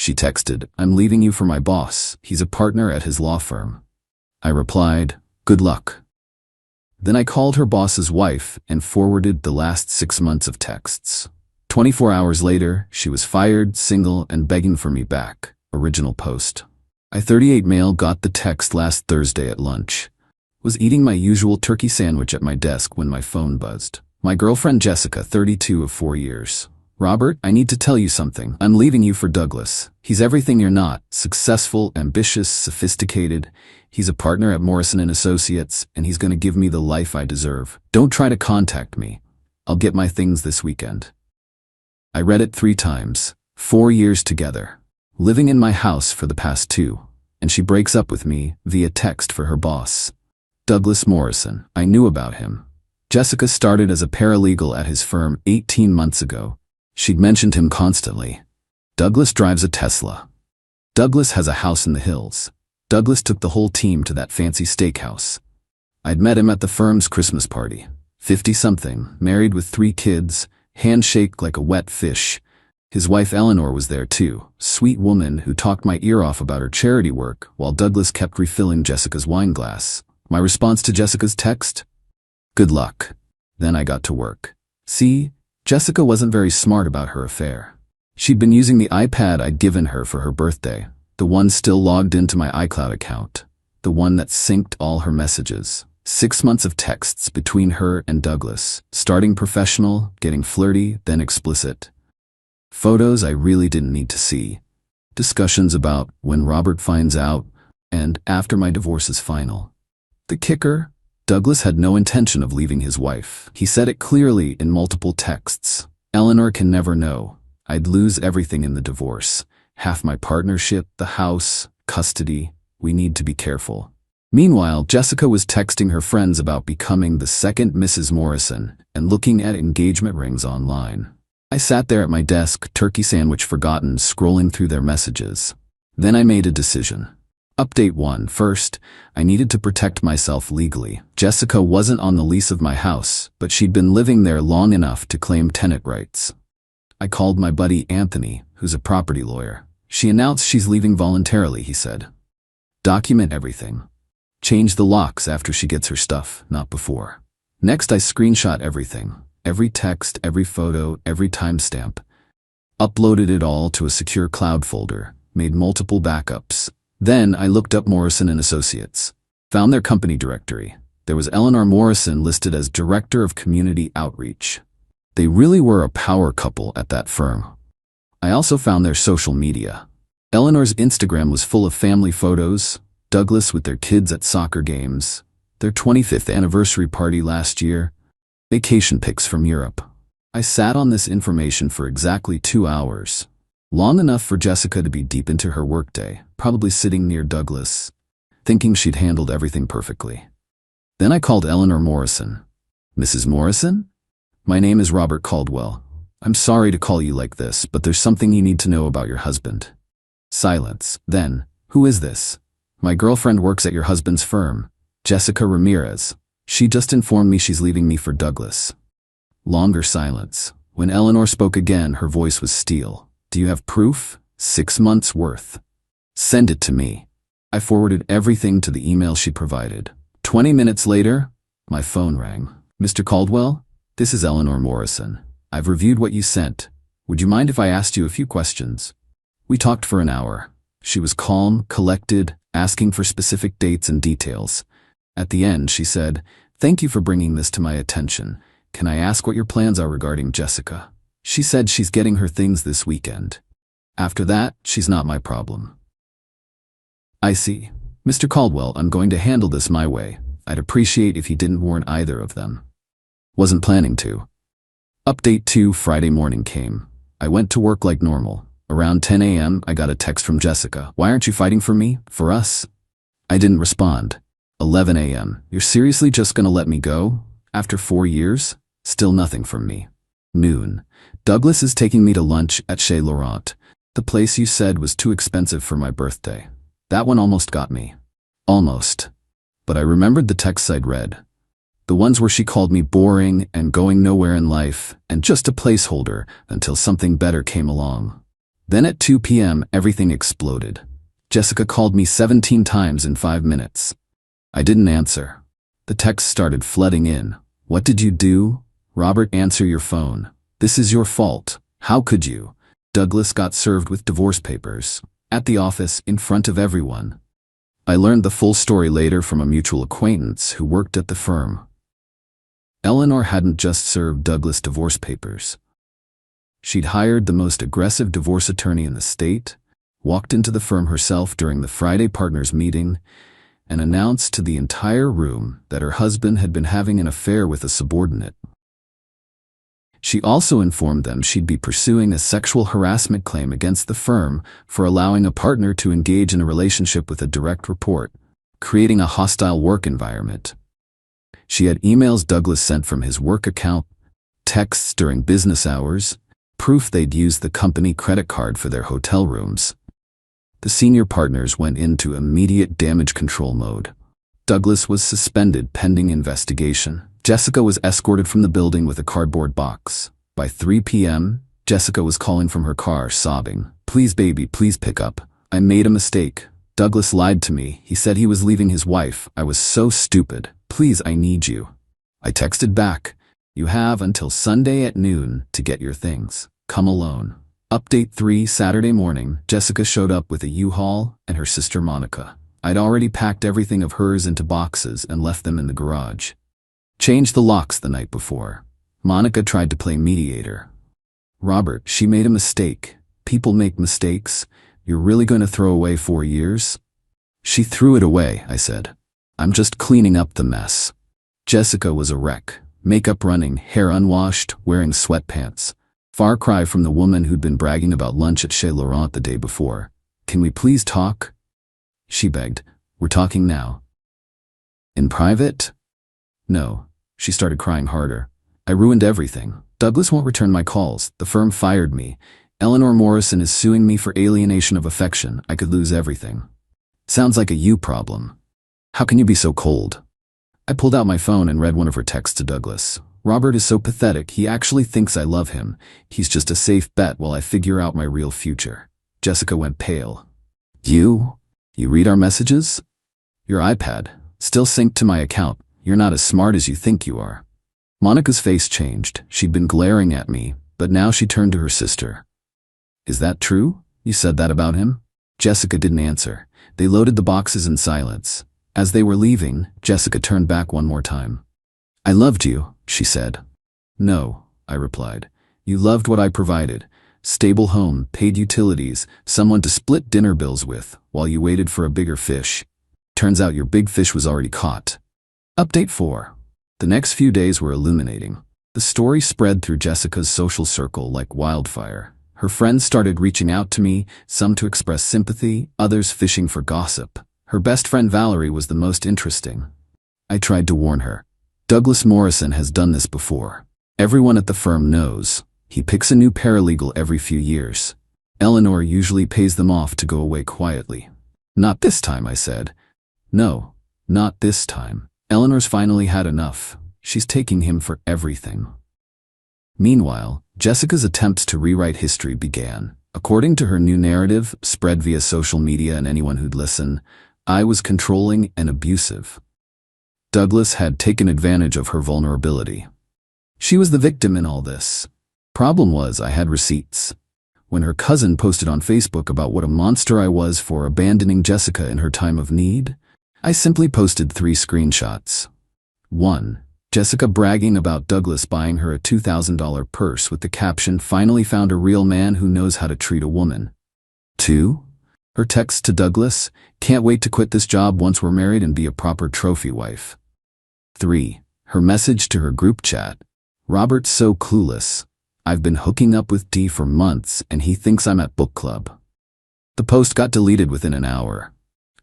She texted, "I'm leaving you for my boss. He's a partner at his law firm." I replied, "Good luck." Then I called her boss's wife and forwarded the last 6 months of texts. 24 hours later, she was fired, single, and begging for me back. Original post. I 38 male got the text last Thursday at lunch. Was eating my usual turkey sandwich at my desk when my phone buzzed. My girlfriend Jessica, 32 of 4 years. "Robert, I need to tell you something. I'm leaving you for Douglas. He's everything you're not. Successful, ambitious, sophisticated. He's a partner at Morrison & Associates, and he's going to give me the life I deserve. Don't try to contact me. I'll get my things this weekend." I read it 3 times. 4 years together. Living in my house for the past 2. And she breaks up with me via text for her boss. Douglas Morrison. I knew about him. Jessica started as a paralegal at his firm 18 months ago. She'd mentioned him constantly. Douglas drives a Tesla. Douglas has a house in the hills. Douglas took the whole team to that fancy steakhouse. I'd met him at the firm's Christmas party. 50-something, married with 3 kids, handshake like a wet fish. His wife Eleanor was there too, sweet woman who talked my ear off about her charity work while Douglas kept refilling Jessica's wine glass. My response to Jessica's text? "Good luck." Then I got to work. See, Jessica wasn't very smart about her affair. She'd been using the iPad I'd given her for her birthday, the one still logged into my iCloud account, the one that synced all her messages. 6 months of texts between her and Douglas, starting professional, getting flirty, then explicit. Photos I really didn't need to see. Discussions about when Robert finds out, and after my divorce is final. The kicker? Douglas had no intention of leaving his wife. He said it clearly in multiple texts. "Eleanor can never know. I'd lose everything in the divorce. Half my partnership, the house, custody. We need to be careful." Meanwhile, Jessica was texting her friends about becoming the second Mrs. Morrison and looking at engagement rings online. I sat there at my desk, turkey sandwich forgotten, scrolling through their messages. Then I made a decision. Update 1. First, I needed to protect myself legally. Jessica wasn't on the lease of my house, but she'd been living there long enough to claim tenant rights. I called my buddy Anthony, who's a property lawyer. "She announced she's leaving voluntarily," he said. "Document everything. Change the locks after she gets her stuff, not before." Next, I screenshot everything. Every text, every photo, every timestamp. Uploaded it all to a secure cloud folder, made multiple backups. Then I looked up Morrison & Associates. Found their company directory. There was Eleanor Morrison listed as Director of Community Outreach. They really were a power couple at that firm. I also found their social media. Eleanor's Instagram was full of family photos, Douglas with their kids at soccer games, their 25th anniversary party last year, vacation pics from Europe. I sat on this information for exactly 2 hours. Long enough for Jessica to be deep into her workday, probably sitting near Douglas, thinking she'd handled everything perfectly. Then I called Eleanor Morrison. "Mrs. Morrison? My name is Robert Caldwell. I'm sorry to call you like this, but there's something you need to know about your husband." Silence. Then, "Who is this?" "My girlfriend works at your husband's firm, Jessica Ramirez. She just informed me she's leaving me for Douglas." Longer silence. When Eleanor spoke again, her voice was steel. "Do you have proof? 6 months worth. Send it to me." I forwarded everything to the email she provided. 20 minutes later, my phone rang. "Mr. Caldwell, this is Eleanor Morrison. I've reviewed what you sent. Would you mind if I asked you a few questions?" We talked for an hour. She was calm, collected, asking for specific dates and details. At the end, she said, "Thank you for bringing this to my attention. Can I ask what your plans are regarding Jessica?" She said she's getting her things this weekend. After that, she's not my problem. "I see. Mr. Caldwell, I'm going to handle this my way. I'd appreciate if you didn't warn either of them." Wasn't planning to. Update 2. Friday morning came. I went to work like normal. Around 10 a.m., I got a text from Jessica. "Why aren't you fighting for me? For us?" I didn't respond. 11 a.m. "You're seriously just gonna let me go? After 4 years? Still nothing from me." Noon. "Douglas is taking me to lunch at Chez Laurent. The place you said was too expensive for my birthday." That one almost got me. Almost. But I remembered the texts I'd read. The ones where she called me boring and going nowhere in life and just a placeholder until something better came along. Then at 2 p.m., everything exploded. Jessica called me 17 times in 5 minutes. I didn't answer. The texts started flooding in. What did you do? Robert, answer your phone. This is your fault. How could you? Douglas got served with divorce papers. At the office, in front of everyone. I learned the full story later from a mutual acquaintance who worked at the firm. Eleanor hadn't just served Douglas divorce papers. She'd hired the most aggressive divorce attorney in the state, walked into the firm herself during the Friday partners meeting, and announced to the entire room that her husband had been having an affair with a subordinate. She also informed them she'd be pursuing a sexual harassment claim against the firm for allowing a partner to engage in a relationship with a direct report, creating a hostile work environment. She had emails Douglas sent from his work account, texts during business hours, proof they'd used the company credit card for their hotel rooms. The senior partners went into immediate damage control mode. Douglas was suspended pending investigation. Jessica was escorted from the building with a cardboard box. By 3 p.m., Jessica was calling from her car, sobbing. Please, baby, please pick up. I made a mistake. Douglas lied to me. He said he was leaving his wife. I was so stupid. Please, I need you. I texted back. You have until Sunday at noon to get your things. Come alone. Update 3 Saturday morning, Jessica showed up with a U-Haul and her sister Monica. I'd already packed everything of hers into boxes and left them in the garage. Changed the locks the night before. Monica tried to play mediator. Robert, she made a mistake. People make mistakes. You're really going to throw away 4 years? She threw it away, I said. I'm just cleaning up the mess. Jessica was a wreck. Makeup running, hair unwashed, wearing sweatpants. Far cry from the woman who'd been bragging about lunch at Chez Laurent the day before. Can we please talk? She begged. We're talking now. In private? No. She started crying harder. I ruined everything. Douglas won't return my calls. The firm fired me. Eleanor Morrison is suing me for alienation of affection. I could lose everything. Sounds like a you problem. How can you be so cold? I pulled out my phone and read one of her texts to Douglas. Robert is so pathetic. He actually thinks I love him. He's just a safe bet while I figure out my real future. Jessica went pale. You read our messages? Your iPad. Still synced to my account. You're not as smart as you think you are. Monica's face changed. She'd been glaring at me, but now she turned to her sister. Is that true? You said that about him? Jessica didn't answer. They loaded the boxes in silence. As they were leaving, Jessica turned back one more time. I loved you, she said. No, I replied. You loved what I provided. Stable home, paid utilities, someone to split dinner bills with, while you waited for a bigger fish. Turns out your big fish was already caught. Update 4. The next few days were illuminating. The story spread through Jessica's social circle like wildfire. Her friends started reaching out to me, some to express sympathy, others fishing for gossip. Her best friend Valerie was the most interesting. I tried to warn her. Douglas Morrison has done this before. Everyone at the firm knows. He picks a new paralegal every few years. Eleanor usually pays them off to go away quietly. Not this time, I said. No, not this time. Eleanor's finally had enough. She's taking him for everything. Meanwhile, Jessica's attempts to rewrite history began. According to her new narrative, spread via social media and anyone who'd listen, I was controlling and abusive. Douglas had taken advantage of her vulnerability. She was the victim in all this. Problem was, I had receipts. When her cousin posted on Facebook about what a monster I was for abandoning Jessica in her time of need, I simply posted 3 screenshots. 1. Jessica bragging about Douglas buying her a $2,000 purse with the caption, "Finally found a real man who knows how to treat a woman." 2. Her text to Douglas, "Can't wait to quit this job once we're married and be a proper trophy wife." 3. Her message to her group chat, "Robert's so clueless. I've been hooking up with D for months and he thinks I'm at book club." The post got deleted within an hour.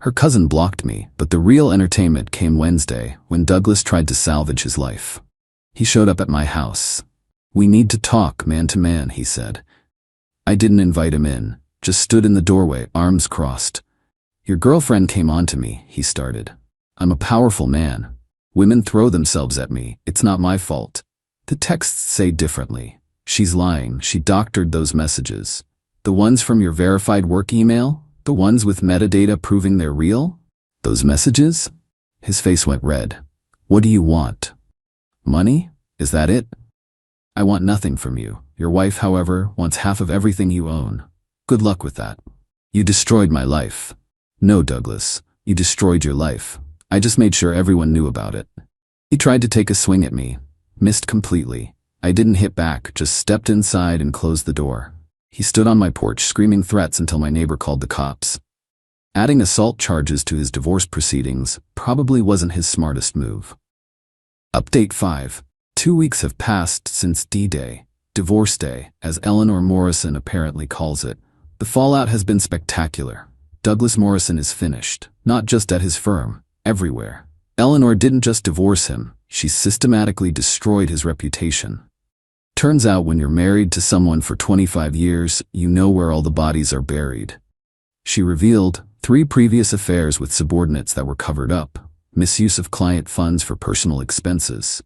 Her cousin blocked me, but the real entertainment came Wednesday when Douglas tried to salvage his life. He showed up at my house. "We need to talk man to man," he said. I didn't invite him in, just stood in the doorway, arms crossed. "Your girlfriend came on to me," he started. "I'm a powerful man. Women throw themselves at me. It's not my fault." The texts say differently. She's lying. She doctored those messages. The ones from your verified work email? The ones with metadata proving they're real? Those messages? His face went red. What do you want? Money? Is that it? I want nothing from you. Your wife, however, wants half of everything you own. Good luck with that. You destroyed my life. No, Douglas, you destroyed your life. I just made sure everyone knew about it. He tried to take a swing at me. Missed completely. I didn't hit back, just stepped inside and closed the door. He stood on my porch screaming threats until my neighbor called the cops. Adding assault charges to his divorce proceedings probably wasn't his smartest move. Update 5. 2 weeks have passed since D-Day, Divorce Day, as Eleanor Morrison apparently calls it. The fallout has been spectacular. Douglas Morrison is finished, not just at his firm, everywhere. Eleanor didn't just divorce him, she systematically destroyed his reputation. Turns out when you're married to someone for 25 years, you know where all the bodies are buried. She revealed 3 previous affairs with subordinates that were covered up, misuse of client funds for personal expenses,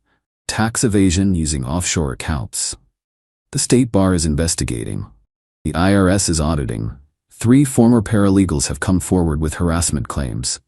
tax evasion using offshore accounts. The state bar is investigating. The IRS is auditing. 3 former paralegals have come forward with harassment claims.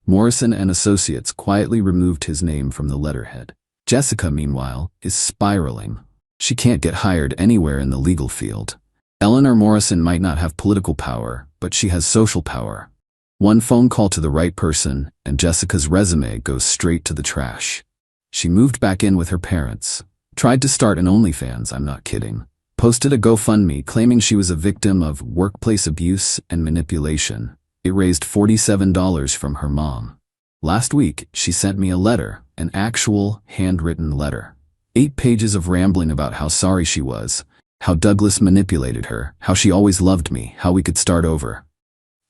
Morrison and Associates quietly removed his name from the letterhead. Jessica, meanwhile, is spiraling. She can't get hired anywhere in the legal field. Eleanor Morrison might not have political power, but she has social power. One phone call to the right person, and Jessica's resume goes straight to the trash. She moved back in with her parents. Tried to start an OnlyFans, I'm not kidding. Posted a GoFundMe claiming she was a victim of workplace abuse and manipulation. It raised $47 from her mom. Last week, she sent me a letter, an actual, handwritten letter. 8 pages of rambling about how sorry she was, how Douglas manipulated her, how she always loved me, how we could start over.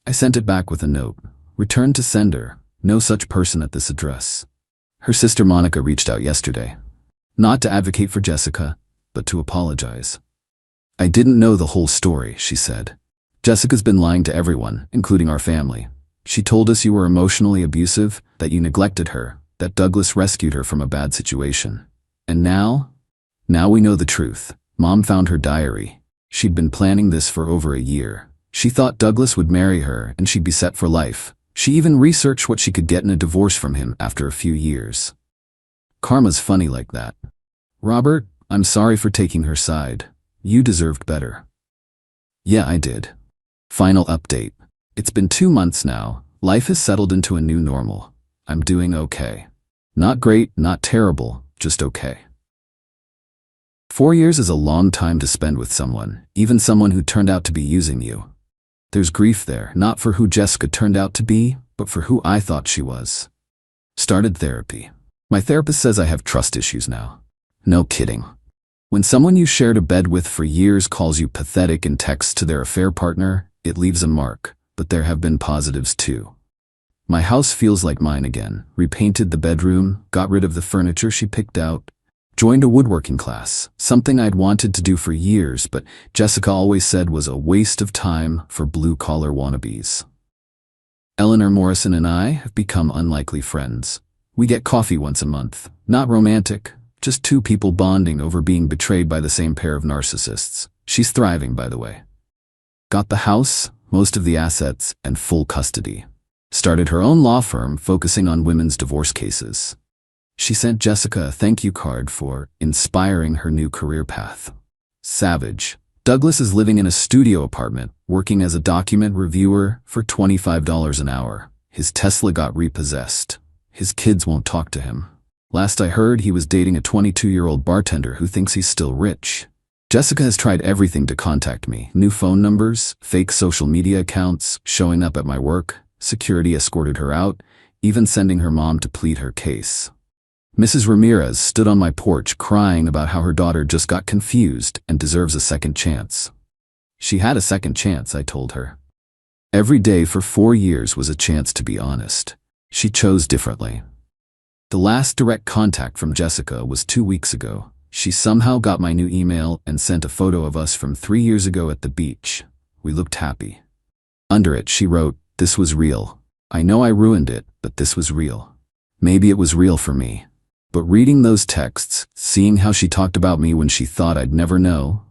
I sent it back with a note. Return to sender. No such person at this address. Her sister Monica reached out yesterday. Not to advocate for Jessica, but to apologize. I didn't know the whole story, she said. Jessica's been lying to everyone, including our family. She told us you were emotionally abusive, that you neglected her, that Douglas rescued her from a bad situation. And now we know the truth. Mom found her diary. She'd been planning this for over a year. She thought Douglas would marry her and she'd be set for life. She even researched what she could get in a divorce from him after a few years. Karma's funny like that. Robert, I'm sorry for taking her side. You deserved better. Yeah, I did. Final update. It's been 2 months now. Life has settled into a new normal. I'm doing okay. Not great, not terrible, just okay. 4 years is a long time to spend with someone, even someone who turned out to be using you. There's grief there, not for who Jessica turned out to be, but for who I thought she was. Started therapy. My therapist says I have trust issues now. No kidding. When someone you shared a bed with for years calls you pathetic in texts to their affair partner, it leaves a mark, but there have been positives too. My house feels like mine again. Repainted the bedroom, got rid of the furniture she picked out, joined a woodworking class, something I'd wanted to do for years, but Jessica always said was a waste of time for blue-collar wannabes. Eleanor Morrison and I have become unlikely friends. We get coffee once a month. Not romantic, just 2 people bonding over being betrayed by the same pair of narcissists. She's thriving, by the way. Got the house, most of the assets, and full custody. Started her own law firm focusing on women's divorce cases. She sent Jessica a thank you card for inspiring her new career path. Savage. Douglas is living in a studio apartment, working as a document reviewer for $25 an hour. His Tesla got repossessed. His kids won't talk to him. Last I heard, he was dating a 22-year-old bartender who thinks he's still rich. Jessica has tried everything to contact me. New phone numbers, fake social media accounts, showing up at my work. Security escorted her out, even sending her mom to plead her case. Mrs. Ramirez stood on my porch crying about how her daughter just got confused and deserves a second chance. She had a second chance, I told her. Every day for 4 years was a chance to be honest. She chose differently. The last direct contact from Jessica was 2 weeks ago. She somehow got my new email and sent a photo of us from 3 years ago at the beach. We looked happy. Under it, she wrote, "This was real. I know I ruined it, but this was real." Maybe it was real for me. But reading those texts, seeing how she talked about me when she thought I'd never know,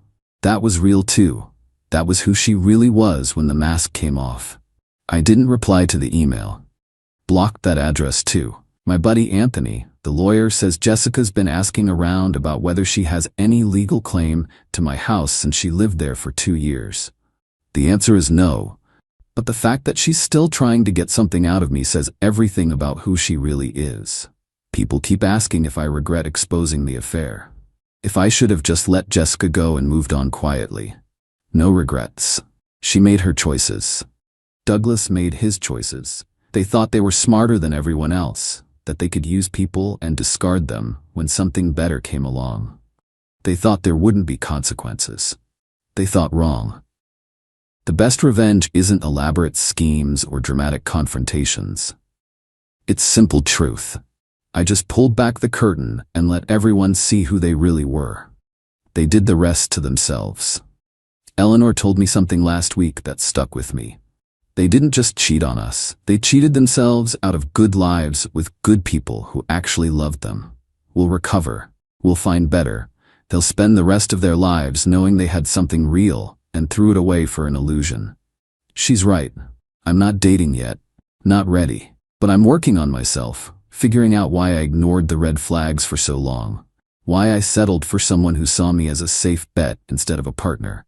that was real too. That was who she really was when the mask came off. I didn't reply to the email. Blocked that address too. My buddy Anthony, the lawyer, says Jessica's been asking around about whether she has any legal claim to my house since she lived there for 2 years. The answer is no, but the fact that she's still trying to get something out of me says everything about who she really is. People keep asking if I regret exposing the affair. If I should have just let Jessica go and moved on quietly. No regrets. She made her choices. Douglas made his choices. They thought they were smarter than everyone else, that they could use people and discard them when something better came along. They thought there wouldn't be consequences. They thought wrong. The best revenge isn't elaborate schemes or dramatic confrontations. It's simple truth. I just pulled back the curtain and let everyone see who they really were. They did the rest to themselves. Eleanor told me something last week that stuck with me. They didn't just cheat on us. They cheated themselves out of good lives with good people who actually loved them. We'll recover. We'll find better. They'll spend the rest of their lives knowing they had something real and threw it away for an illusion. She's right. I'm not dating yet. Not ready. But I'm working on myself, figuring out why I ignored the red flags for so long. Why I settled for someone who saw me as a safe bet instead of a partner.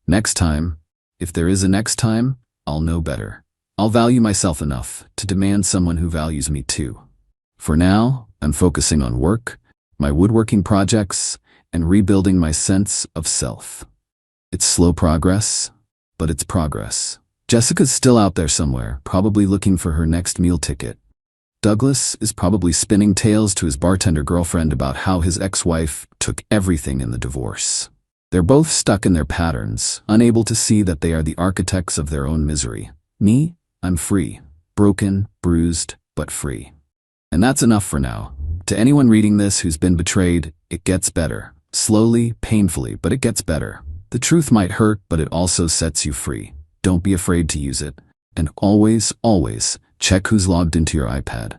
Next time, if there is a next time, I'll know better. I'll value myself enough to demand someone who values me too. For now, I'm focusing on work, my woodworking projects, and rebuilding my sense of self. It's slow progress, but it's progress. Jessica's still out there somewhere, probably looking for her next meal ticket. Douglas is probably spinning tales to his bartender girlfriend about how his ex-wife took everything in the divorce. They're both stuck in their patterns, unable to see that they are the architects of their own misery. Me, I'm free. Broken, bruised, but free. And that's enough for now. To anyone reading this who's been betrayed, it gets better. Slowly, painfully, but it gets better. The truth might hurt, but it also sets you free. Don't be afraid to use it. And always, always, check who's logged into your iPad.